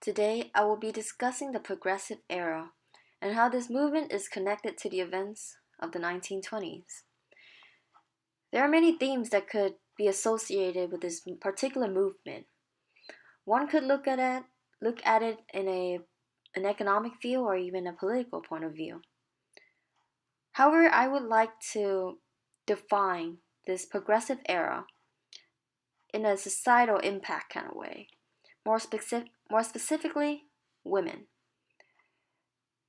Today, I will be discussing the Progressive Era and how this movement is connected to the events of the 1920s. There are many themes that could be associated with this particular movement. One could look at it in an economic view or even a political point of view. However, I would like to define this progressive era in a societal impact kind of way, more specifically, women.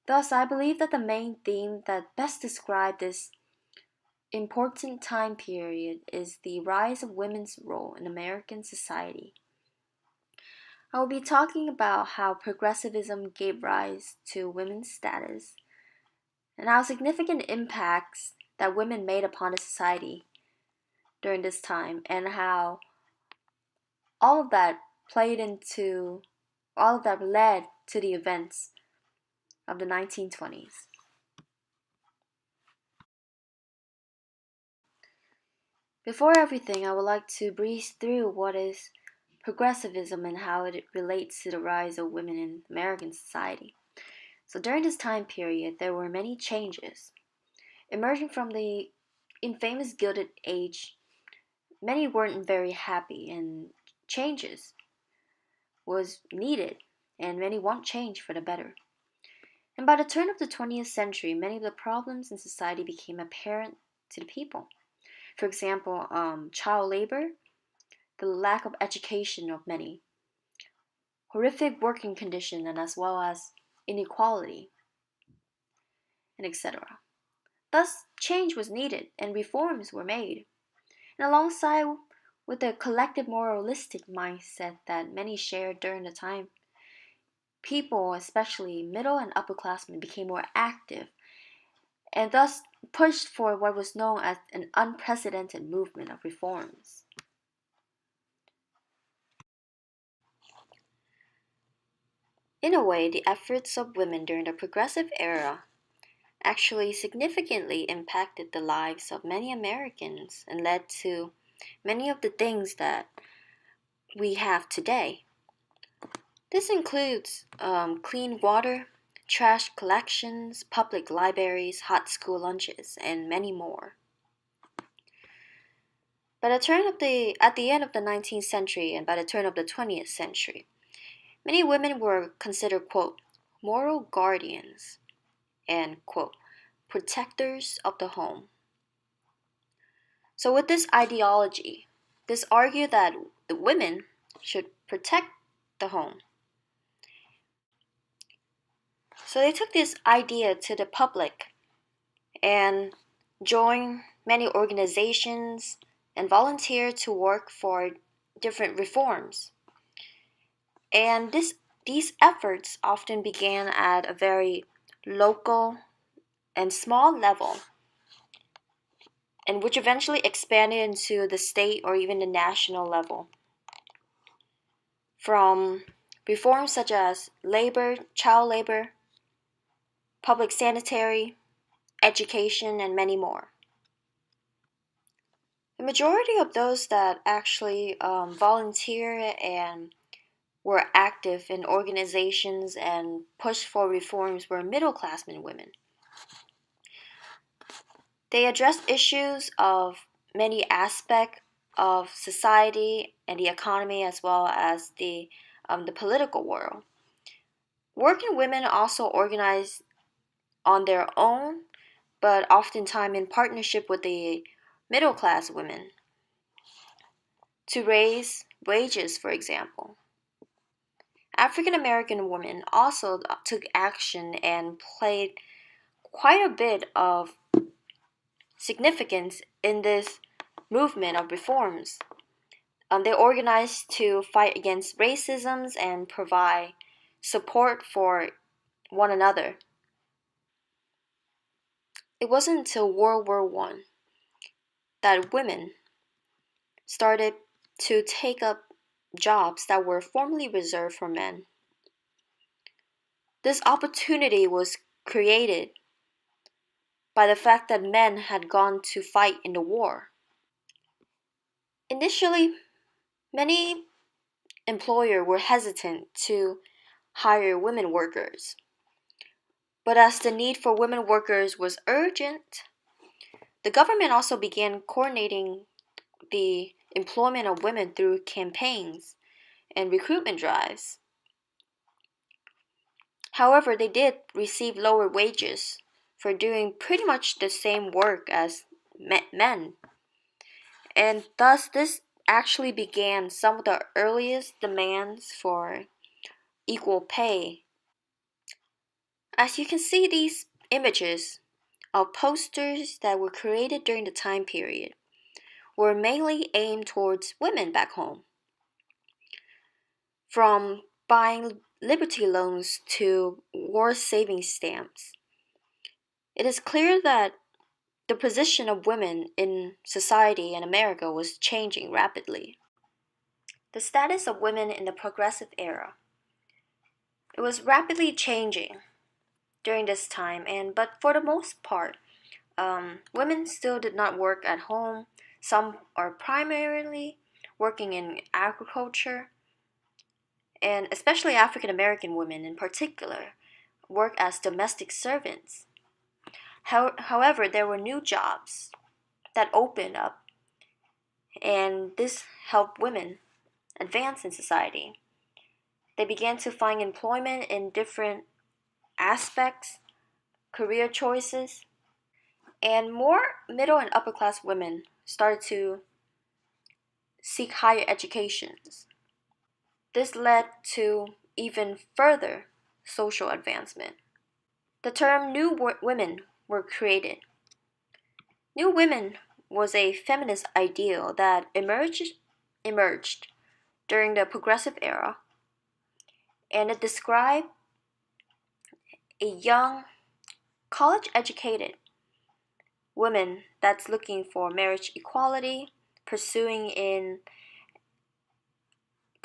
Thus, I believe that the main theme that best describes this important time period is the rise of women's role in American society. I will be talking about how progressivism gave rise to women's status and how significant impacts that women made upon the society during this time, and how all of that played into all of that led to the events of the 1920s. Before everything, I would like to breeze through what is progressivism and how it relates to the rise of women in American society. So during this time period, there were many changes. Emerging from the infamous Gilded Age, many weren't very happy, and changes was needed, and many want change for the better. And by the turn of the 20th century, many of the problems in society became apparent to the people. For example, child labor, the lack of education of many, horrific working conditions, and as well as inequality, and etc. Thus, change was needed and reforms were made. And alongside with the collective moralistic mindset that many shared during the time, people, especially middle and upperclassmen, became more active and thus pushed for what was known as an unprecedented movement of reforms. In a way, the efforts of women during the Progressive Era actually significantly impacted the lives of many Americans and led to many of the things that we have today. This includes clean water, trash collections, public libraries, hot school lunches, and many more. At the end of the 19th century and by the turn of the 20th century, many women were considered, quote, moral guardians and, quote, protectors of the home. So with this ideology, this argued that the women should protect the home. So they took this idea to the public and joined many organizations and volunteered to work for different reforms. And these efforts often began at a very local and small level, and which eventually expanded into the state or even the national level. From reforms such as labor, child labor, public sanitary, education, and many more. The majority of those that actually volunteer and were active in organizations and pushed for reforms were middle classmen women. They addressed issues of many aspects of society and the economy as well as the political world. Working women also organized on their own, but oftentimes in partnership with the middle class women to raise wages, for example. African American women also took action and played quite a bit of significance in this movement of reforms. They organized to fight against racism and provide support for one another. It wasn't until World War I that women started to take up jobs that were formerly reserved for men. This opportunity was created by the fact that men had gone to fight in the war. Initially, many employers were hesitant to hire women workers. But as the need for women workers was urgent, the government also began coordinating the employment of women through campaigns and recruitment drives. However, they did receive lower wages for doing pretty much the same work as men. And thus, this actually began some of the earliest demands for equal pay. As you can see, these images of posters that were created during the time period were mainly aimed towards women back home. From buying Liberty loans to war savings stamps. It is clear that the position of women in society in America was changing rapidly. The status of women in the progressive era. It was rapidly changing during this time, but for the most part, women still did not work at home. Some are primarily working in agriculture, and especially African American women in particular work as domestic servants. However, there were new jobs that opened up, and this helped women advance in society. They began to find employment in different aspects, career choices, and more middle and upper class women started to seek higher educations. This led to even further social advancement. The term women were created. New women was a feminist ideal that emerged during the progressive era, and it described a young, college educated woman that's looking for marriage equality, pursuing in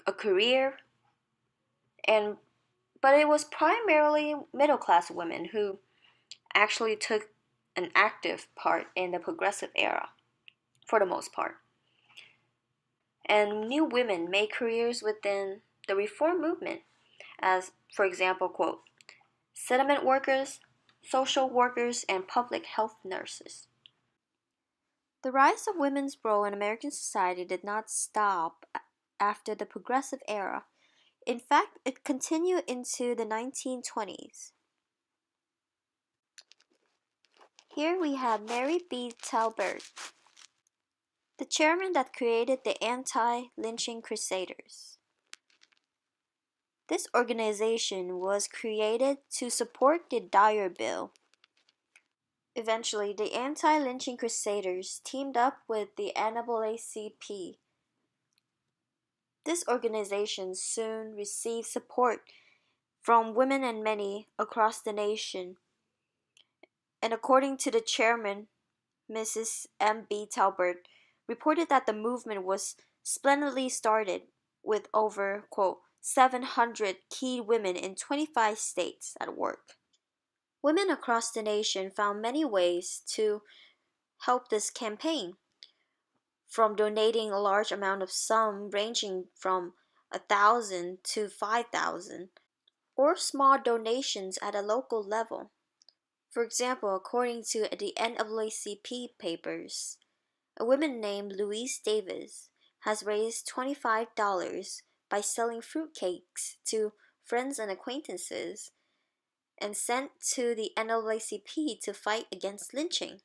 a career, and but it was primarily middle class women who actually took an active part in the progressive era for the most part. And new women made careers within the reform movement as, for example, quote, settlement workers, social workers, and public health nurses. The rise of women's role in American society did not stop after the progressive era. In fact, it continued into the 1920s. Here we have Mary B. Talbert, the chairman that created the Anti-Lynching Crusaders. This organization was created to support the Dyer Bill. Eventually, the Anti-Lynching Crusaders teamed up with the NAACP. This organization soon received support from women and many across the nation. And according to the chairman, Mrs. M. B. Talbert, reported that the movement was splendidly started with over, quote, 700 key women in 25 states at work. Women across the nation found many ways to help this campaign, from donating a large amount of sum ranging from 1,000 to 5,000, or small donations at a local level. For example, according to the NAACP papers, a woman named Louise Davis has raised $25 by selling fruitcakes to friends and acquaintances and sent to the NAACP to fight against lynching.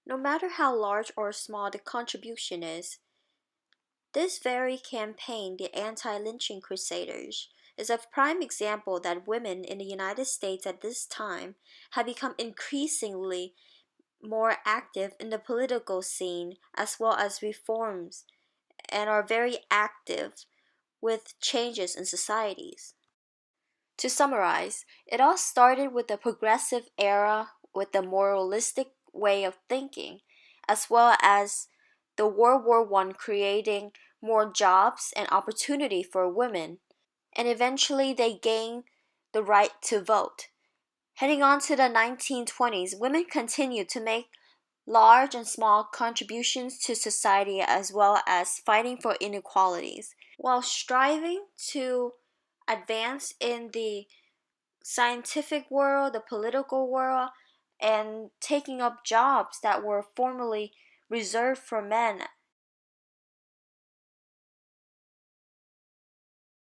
No matter how large or small the contribution is, this very campaign, the Anti-Lynching Crusaders, is a prime example that women in the United States at this time have become increasingly more active in the political scene as well as reforms and are very active with changes in societies. To summarize, it all started with the progressive era with the moralistic way of thinking, as well as the World War I creating more jobs and opportunity for women, and eventually they gained the right to vote. Heading on to the 1920s, women continued to make large and small contributions to society as well as fighting for inequalities, while striving to advance in the scientific world, the political world, and taking up jobs that were formerly reserved for men